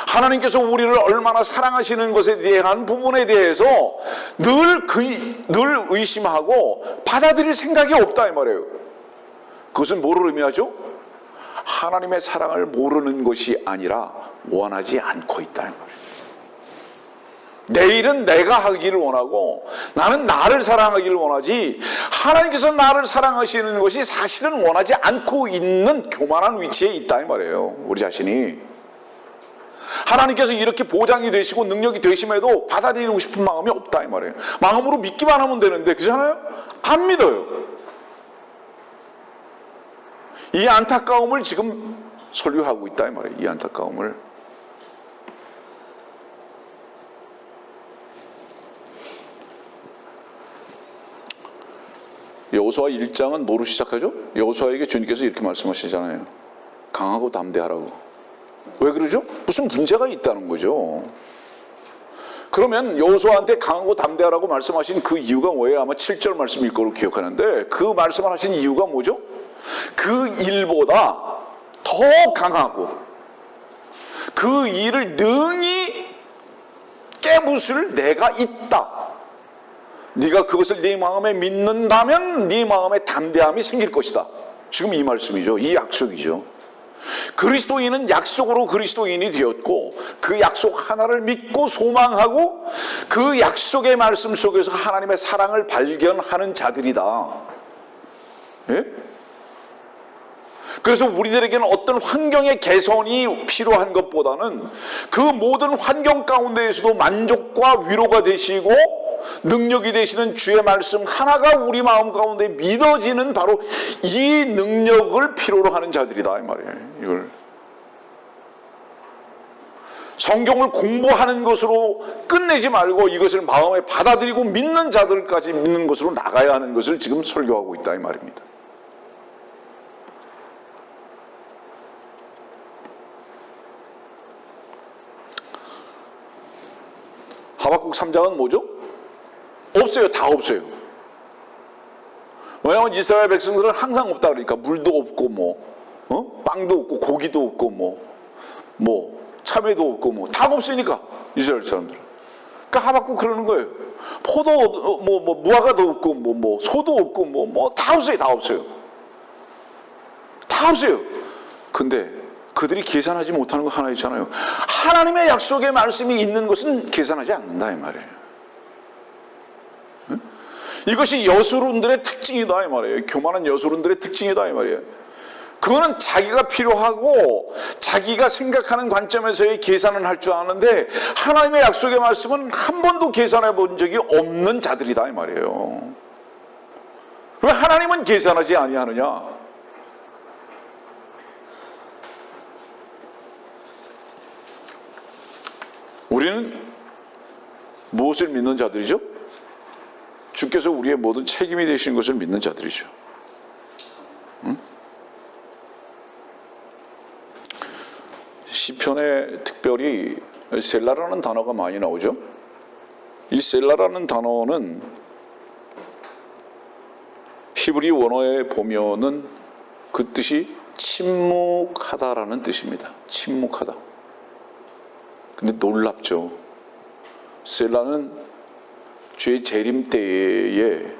하나님께서 우리를 얼마나 사랑하시는 것에 대한 부분에 대해서 늘 의심하고 받아들일 생각이 없다 이 말이에요. 그것은 뭐를 의미하죠? 하나님의 사랑을 모르는 것이 아니라 원하지 않고 있다 이 말이에요. 내 일은 내가 하기를 원하고 나는 나를 사랑하기를 원하지, 하나님께서 나를 사랑하시는 것이 사실은 원하지 않고 있는 교만한 위치에 있다 이 말이에요. 우리 자신이 하나님께서 이렇게 보장이 되시고 능력이 되심에도 받아들이고 싶은 마음이 없다 이 말이에요. 마음으로 믿기만 하면 되는데 그렇잖아요? 안 믿어요. 이 안타까움을 지금 소유하고 있다 이 말이에요. 이 안타까움을. 여호수아 1장은 뭐로 시작하죠? 여호수아에게 주님께서 이렇게 말씀하시잖아요. 강하고 담대하라고. 왜 그러죠? 무슨 문제가 있다는 거죠. 그러면 여호수아한테 강하고 담대하라고 말씀하신 그 이유가 뭐예요? 아마 7절 말씀일 거로 기억하는데 그 말씀을 하신 이유가 뭐죠? 그 일보다 더 강하고 그 일을 능히 깨부술 내가 있다. 네가 그것을 네 마음에 믿는다면 네 마음에 담대함이 생길 것이다. 지금 이 말씀이죠. 이 약속이죠. 그리스도인은 약속으로 그리스도인이 되었고 그 약속 하나를 믿고 소망하고 그 약속의 말씀 속에서 하나님의 사랑을 발견하는 자들이다. 예? 그래서 우리들에게는 어떤 환경의 개선이 필요한 것보다는 그 모든 환경 가운데에서도 만족과 위로가 되시고 능력이 되시는 주의 말씀 하나가 우리 마음 가운데 믿어지는 바로 이 능력을 필요로 하는 자들이다 이 말이에요. 이걸 성경을 공부하는 것으로 끝내지 말고 이것을 마음에 받아들이고 믿는 자들까지 믿는 것으로 나가야 하는 것을 지금 설교하고 있다 이 말입니다. 하박국 3장은 뭐죠? 없어요. 다 없어요. 왜냐하면 이스라엘 백성들은 항상 없다 그러니까 물도 없고 빵도 없고 고기도 없고 참외도 없고 다 없으니까 이스라엘 사람들은. 그러니까 하박국 그러는 거예요. 포도 무화과도 없고 소도 없고 다 없어요. 다 없어요. 다 없어요. 근데 그들이 계산하지 못하는 거 하나 있잖아요. 하나님의 약속의 말씀이 있는 것은 계산하지 않는다 이 말이에요. 이것이 여수론들의 특징이다 이 말이에요. 교만한 여수론들의 특징이다 이 말이에요. 그거는 자기가 필요하고 자기가 생각하는 관점에서의 계산을 할 줄 아는데 하나님의 약속의 말씀은 한 번도 계산해 본 적이 없는 자들이다 이 말이에요. 왜 하나님은 계산하지 아니하느냐? 우리는 무엇을 믿는 자들이죠? 주께서 우리의 모든 책임이 되시는 것을 믿는 자들이죠. 응? 시편에 특별히 셀라라는 단어가 많이 나오죠. 이 셀라라는 단어는 히브리 원어에 보면은 그 뜻이 침묵하다라는 뜻입니다. 침묵하다. 근데 놀랍죠. 셀라는 죄 재림 때에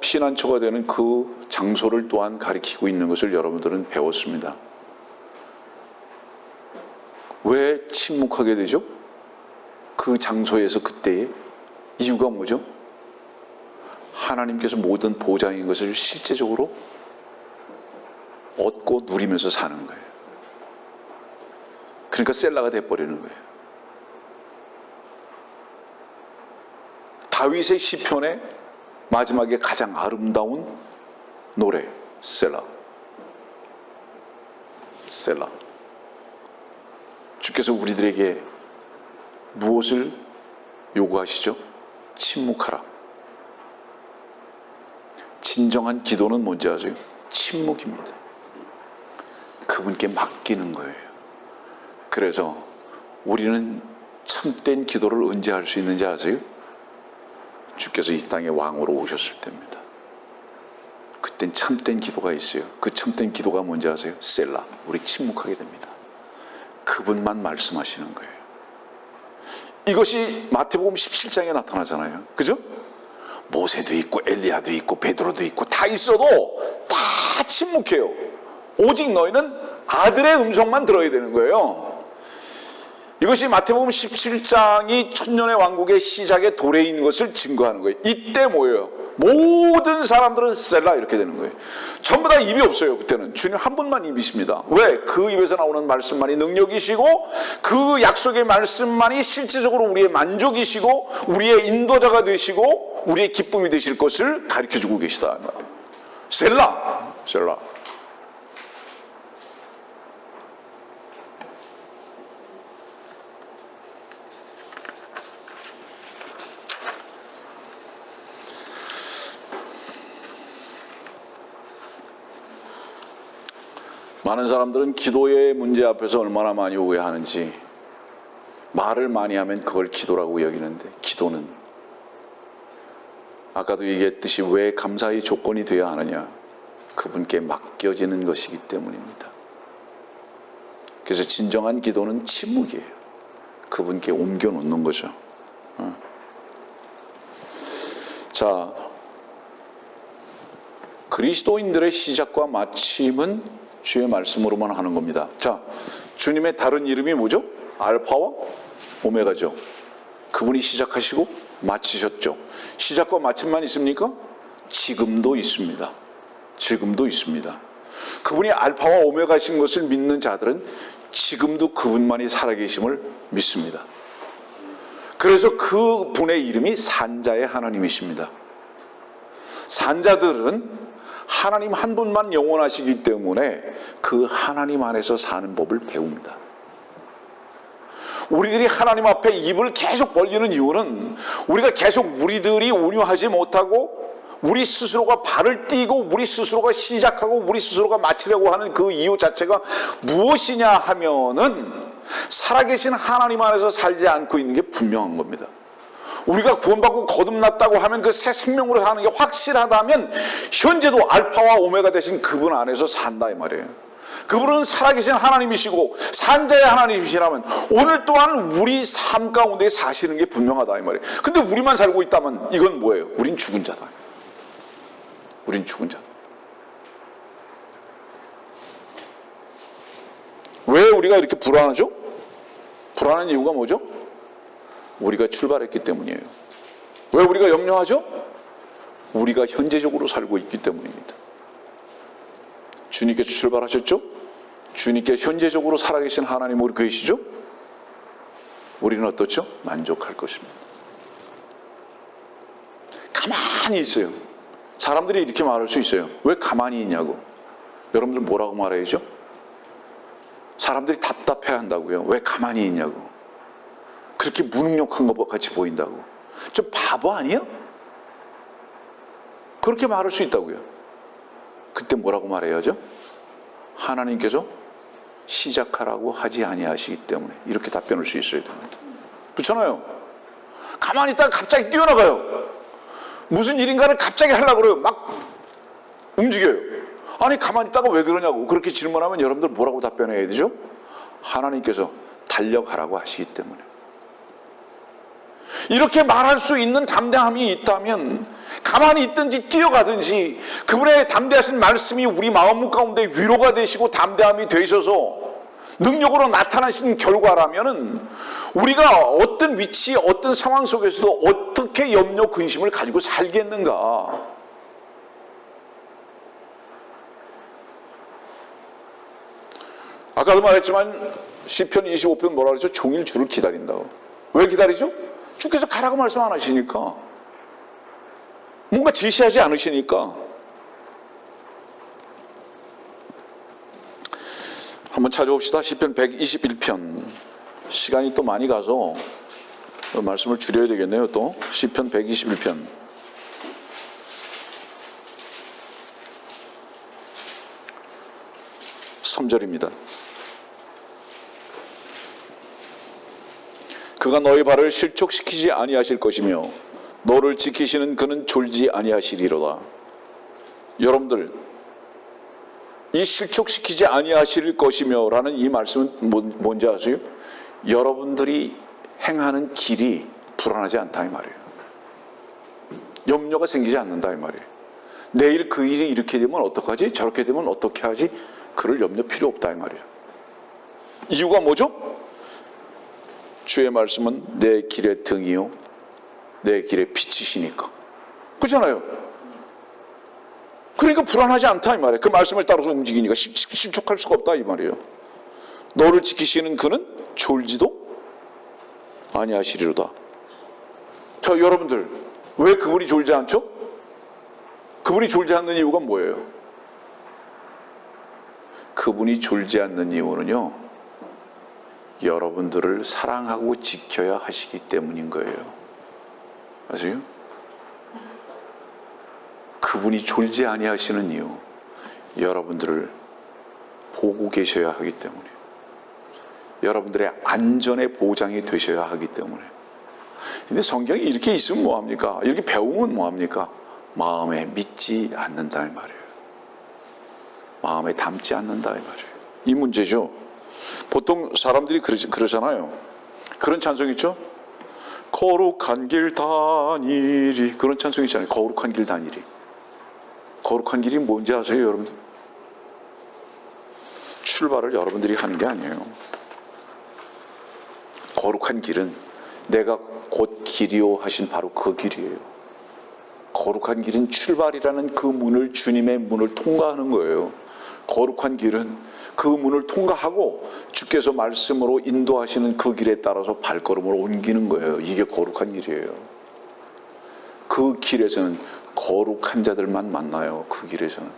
피난처가 되는 그 장소를 또한 가리키고 있는 것을 여러분들은 배웠습니다. 왜 침묵하게 되죠? 그 장소에서 그때의 이유가 뭐죠? 하나님께서 모든 보장인 것을 실제적으로 얻고 누리면서 사는 거예요. 그러니까 셀라가 돼버리는 거예요. 다윗의 시편의 마지막에 가장 아름다운 노래 셀라. 셀라. 주께서 우리들에게 무엇을 요구하시죠? 침묵하라. 진정한 기도는 뭔지 아세요? 침묵입니다. 그분께 맡기는 거예요. 그래서 우리는 참된 기도를 언제 할 수 있는지 아세요? 주께서 이 땅에 왕으로 오셨을 때입니다. 그땐 참된 기도가 있어요. 그 참된 기도가 뭔지 아세요? 셀라. 우리 침묵하게 됩니다. 그분만 말씀하시는 거예요. 이것이 마태복음 17장에 나타나잖아요. 그죠? 모세도 있고 엘리야도 있고 베드로도 있고 다 있어도 다 침묵해요. 오직 너희는 아들의 음성만 들어야 되는 거예요. 이것이 마태복음 17장이 천년의 왕국의 시작의 도래인 것을 증거하는 거예요. 이때 뭐예요? 모든 사람들은 셀라 이렇게 되는 거예요. 전부 다 입이 없어요. 그때는 주님 한 분만 입이십니다. 왜? 그 입에서 나오는 말씀만이 능력이시고 그 약속의 말씀만이 실질적으로 우리의 만족이시고 우리의 인도자가 되시고 우리의 기쁨이 되실 것을 가르쳐주고 계시다. 셀라. 셀라. 많은 사람들은 기도의 문제 앞에서 얼마나 많이 오해하는지 말을 많이 하면 그걸 기도라고 여기는데 기도는 아까도 얘기했듯이 왜 감사의 조건이 되어야 하느냐? 그분께 맡겨지는 것이기 때문입니다. 그래서 진정한 기도는 침묵이에요. 그분께 옮겨 놓는 거죠. 자, 그리스도인들의 시작과 마침은 주의 말씀으로만 하는 겁니다. 자, 주님의 다른 이름이 뭐죠? 알파와 오메가죠. 그분이 시작하시고 마치셨죠. 시작과 마침만 있습니까? 지금도 있습니다. 지금도 있습니다. 그분이 알파와 오메가신 것을 믿는 자들은 지금도 그분만이 살아계심을 믿습니다. 그래서 그분의 이름이 산자의 하나님이십니다. 산자들은 하나님 한 분만 영원하시기 때문에 그 하나님 안에서 사는 법을 배웁니다. 우리들이 하나님 앞에 입을 계속 벌리는 이유는 우리가 계속 우리들이 온유하지 못하고 우리 스스로가 발을 띄고 우리 스스로가 시작하고 우리 스스로가 마치려고 하는 그 이유 자체가 무엇이냐 하면은 살아계신 하나님 안에서 살지 않고 있는 게 분명한 겁니다. 우리가 구원받고 거듭났다고 하면 그 새 생명으로 사는 게 확실하다면 현재도 알파와 오메가 되신 그분 안에서 산다 이 말이에요. 그분은 살아계신 하나님이시고 산자의 하나님이시라면 오늘 또한 우리 삶 가운데 사시는 게 분명하다 이 말이에요. 근데 우리만 살고 있다면 이건 뭐예요? 우린 죽은 자다. 우린 죽은 자. 왜 우리가 이렇게 불안하죠? 불안한 이유가 뭐죠? 우리가 출발했기 때문이에요. 왜 우리가 염려하죠? 우리가 현재적으로 살고 있기 때문입니다. 주님께서 출발하셨죠? 주님께 현재적으로 살아계신 하나님으로 계시죠? 우리는 어떻죠? 만족할 것입니다. 가만히 있어요. 사람들이 이렇게 말할 수 있어요. 왜 가만히 있냐고. 여러분들 뭐라고 말해야죠? 사람들이 답답해 한다고요. 왜 가만히 있냐고. 그렇게 무능력한 것 같이 보인다고. 좀 바보 아니야? 그렇게 말할 수 있다고요. 그때 뭐라고 말해야죠? 하나님께서 시작하라고 하지 아니하시기 때문에 이렇게 답변할 수 있어야 됩니다. 그렇잖아요. 가만히 있다가 갑자기 뛰어나가요. 무슨 일인가를 갑자기 하려고 그래요. 막 움직여요. 아니 가만히 있다가 왜 그러냐고. 그렇게 질문하면 여러분들 뭐라고 답변해야 되죠? 하나님께서 달려가라고 하시기 때문에. 이렇게 말할 수 있는 담대함이 있다면 가만히 있든지 뛰어가든지 그분의 담대하신 말씀이 우리 마음 가운데 위로가 되시고 담대함이 되셔서 능력으로 나타나신 결과라면은 우리가 어떤 위치, 어떤 상황 속에서도 어떻게 염려, 근심을 가지고 살겠는가? 아까도 말했지만 시편 25편 뭐라 그러죠? 종일 주를 기다린다고. 왜 기다리죠? 주께서 가라고 말씀 안 하시니까. 뭔가 제시하지 않으시니까. 한번 찾아봅시다. 시편 121편. 시간이 또 많이 가서 말씀을 줄여야 되겠네요. 또 시편 121편. 3절입니다. 그가 너의 발을 실족시키지 아니하실 것이며 너를 지키시는 그는 졸지 아니하시리로다. 여러분들, 이 실족시키지 아니하실 것이며 라는 이 말씀은 뭔지 아세요? 여러분들이 행하는 길이 불안하지 않다 이 말이에요. 염려가 생기지 않는다 이 말이에요. 내일 그 일이 이렇게 되면 어떡하지? 저렇게 되면 어떻게 하지? 그럴 염려 필요 없다 이 말이에요. 이유가 뭐죠? 주의 말씀은 내 길의 등이요 내 길의 빛이시니까. 그렇잖아요. 그러니까 불안하지 않다 이 말이에요. 그 말씀을 따라서 움직이니까 실족할 수가 없다 이 말이에요. 너를 지키시는 그는 졸지도 아니하시리로다. 자, 여러분들 왜 그분이 졸지 않죠? 그분이 졸지 않는 이유가 뭐예요? 그분이 졸지 않는 이유는요, 여러분들을 사랑하고 지켜야 하시기 때문인 거예요. 아세요? 그분이 졸지 아니하시는 이유, 여러분들을 보고 계셔야 하기 때문에, 여러분들의 안전의 보장이 되셔야 하기 때문에. 근데 성경이 이렇게 있으면 뭐합니까? 이렇게 배우면 뭐합니까? 마음에 믿지 않는다 이 말이에요. 마음에 담지 않는다 이 말이에요. 이 문제죠. 보통 사람들이 그러잖아요. 그런 찬송 있죠? 거룩한 길 다니리, 그런 찬송 있잖아요. 거룩한 길 다니리. 거룩한 길이 뭔지 아세요, 여러분들? 출발을 여러분들이 하는 게 아니에요. 거룩한 길은 내가 곧 길이요 하신 바로 그 길이에요. 거룩한 길은 출발이라는 그 문을, 주님의 문을 통과하는 거예요. 거룩한 길은 그 문을 통과하고 주께서 말씀으로 인도하시는 그 길에 따라서 발걸음을 옮기는 거예요. 이게 거룩한 길이에요. 그 길에서는 거룩한 자들만 만나요. 그 길에서는.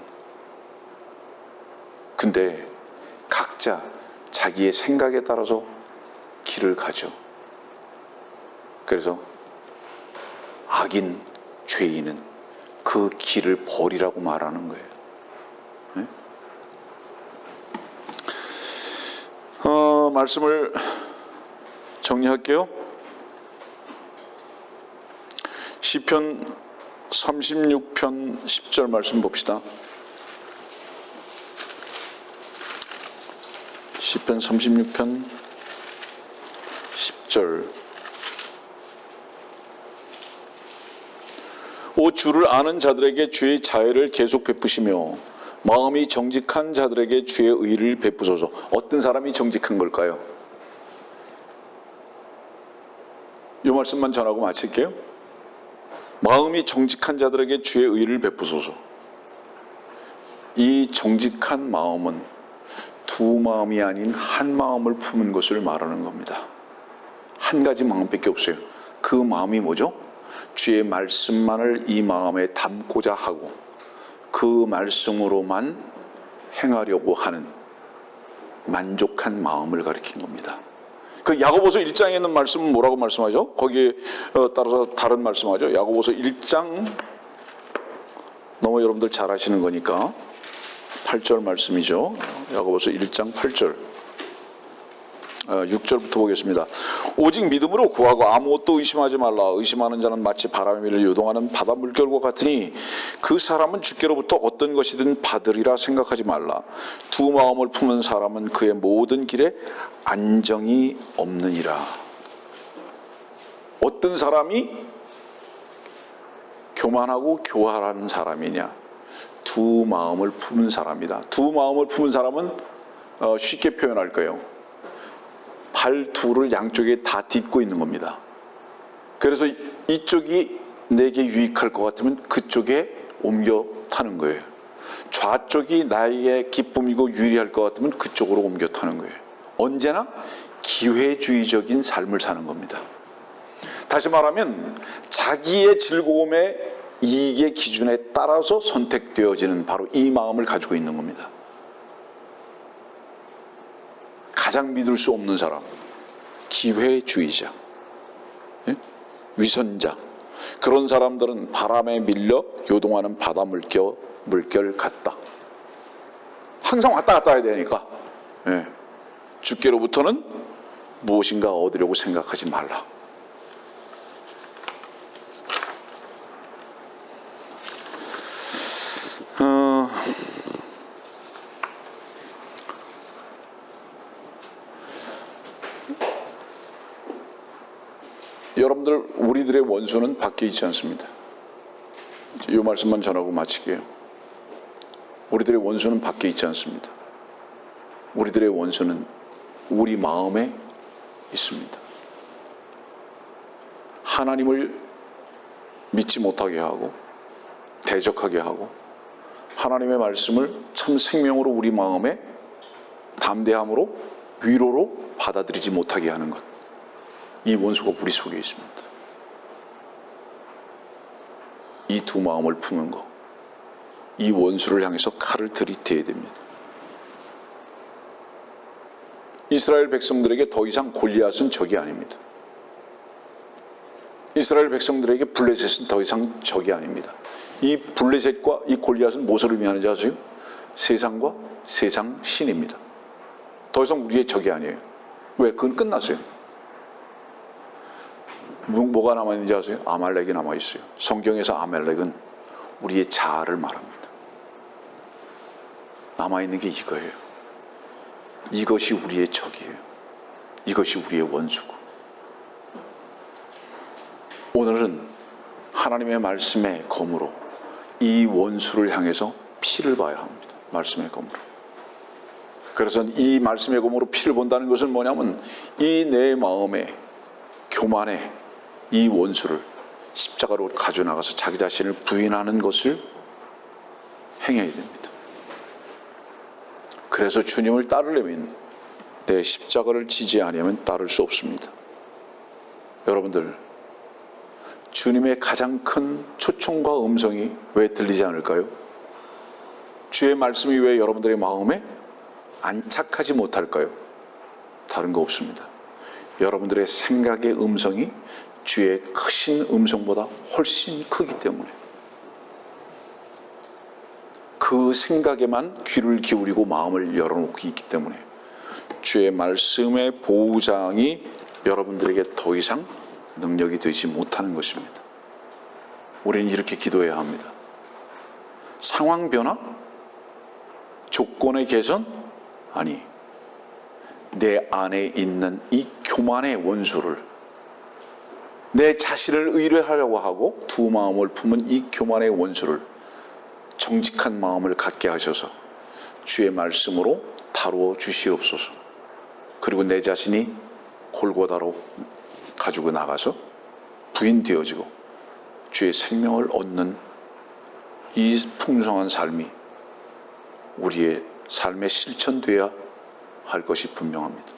근데 각자 자기의 생각에 따라서 길을 가죠. 그래서 악인, 죄인은 그 길을 버리라고 말하는 거예요. 네? 말씀을 정리할게요. 시편 36편 10절 말씀 봅시다. 시편 36편 10절. 오 주를 아는 자들에게 주의 자애를 계속 베푸시며 마음이 정직한 자들에게 주의 의를 베푸소서. 어떤 사람이 정직한 걸까요? 이 말씀만 전하고 마칠게요. 마음이 정직한 자들에게 주의 의를 베푸소서. 이 정직한 마음은 두 마음이 아닌 한 마음을 품은 것을 말하는 겁니다. 한 가지 마음밖에 없어요. 그 마음이 뭐죠? 주의 말씀만을 이 마음에 담고자 하고 그 말씀으로만 행하려고 하는 만족한 마음을 가리킨 겁니다. 그 야고보서 1장에 있는 말씀은 뭐라고 말씀하죠? 거기에 따라서 다른 말씀하죠. 야고보서 1장 너무 여러분들 잘 아시는 거니까 8절 말씀이죠. 야고보서 1장 8절 6절부터 보겠습니다. 오직 믿음으로 구하고 아무것도 의심하지 말라. 의심하는 자는 마치 바람의 일을 요동하는 바다 물결과 같으니 그 사람은 주께로부터 어떤 것이든 받으리라 생각하지 말라. 두 마음을 품은 사람은 그의 모든 길에 안정이 없느니라. 어떤 사람이 교만하고 교활한 사람이냐? 두 마음을 품은 사람이다. 두 마음을 품은 사람은 쉽게 표현할 거예요. 발 둘을 양쪽에 다 딛고 있는 겁니다. 그래서 이쪽이 내게 유익할 것 같으면 그쪽에 옮겨 타는 거예요. 좌쪽이 나에게 기쁨이고 유리할 것 같으면 그쪽으로 옮겨 타는 거예요. 언제나 기회주의적인 삶을 사는 겁니다. 다시 말하면 자기의 즐거움의 이익의 기준에 따라서 선택되어지는 바로 이 마음을 가지고 있는 겁니다. 가장 믿을 수 없는 사람, 기회주의자, 위선자, 그런 사람들은 바람에 밀려 요동하는 바다 물결 같다. 항상 왔다 갔다 해야 되니까 주께로부터는 무엇인가 얻으려고 생각하지 말라. 여러분들, 우리들의 원수는 밖에 있지 않습니다. 이 말씀만 전하고 마칠게요. 우리들의 원수는 밖에 있지 않습니다. 우리들의 원수는 우리 마음에 있습니다. 하나님을 믿지 못하게 하고 대적하게 하고 하나님의 말씀을 참 생명으로 우리 마음에 담대함으로 위로로 받아들이지 못하게 하는 것, 이 원수가 우리 속에 있습니다. 이 두 마음을 품은 것, 이 원수를 향해서 칼을 들이대야 됩니다. 이스라엘 백성들에게 더 이상 골리앗은 적이 아닙니다. 이스라엘 백성들에게 블레셋은 더 이상 적이 아닙니다. 이 블레셋과 이 골리앗은 무엇을 의미하는지 아세요? 세상과 세상 신입니다. 더 이상 우리의 적이 아니에요. 왜? 그건 끝났어요. 뭐가 남아있는지 아세요? 아말렉이 남아있어요. 성경에서 아말렉은 우리의 자아를 말합니다. 남아있는 게 이거예요. 이것이 우리의 적이에요. 이것이 우리의 원수고 하나님의 말씀의 검으로 이 원수를 향해서 피를 봐야 합니다. 말씀의 검으로. 그래서 이 말씀의 검으로 피를 본다는 것은 뭐냐면 이 내 마음의 교만의 이 원수를 십자가로 가져나가서 자기 자신을 부인하는 것을 행해야 됩니다. 그래서 주님을 따르려면 내 십자가를 지지 아니하면 따를 수 없습니다. 여러분들, 주님의 가장 큰 초청과 음성이 왜 들리지 않을까요? 주의 말씀이 왜 여러분들의 마음에 안착하지 못할까요? 다른 거 없습니다. 여러분들의 생각의 음성이 주의 크신 음성보다 훨씬 크기 때문에 그 생각에만 귀를 기울이고 마음을 열어놓고 있기 때문에 주의 말씀의 보장이 여러분들에게 더 이상 능력이 되지 못하는 것입니다. 우리는 이렇게 기도해야 합니다. 상황 변화? 조건의 개선? 아니, 내 안에 있는 이 교만의 원수를, 내 자신을 의뢰하려고 하고 두 마음을 품은 이 교만의 원수를 정직한 마음을 갖게 하셔서 주의 말씀으로 다루어 주시옵소서. 그리고 내 자신이 골고다로 가지고 나가서 부인되어지고 주의 생명을 얻는 이 풍성한 삶이 우리의 삶에 실천되어야 할 것이 분명합니다.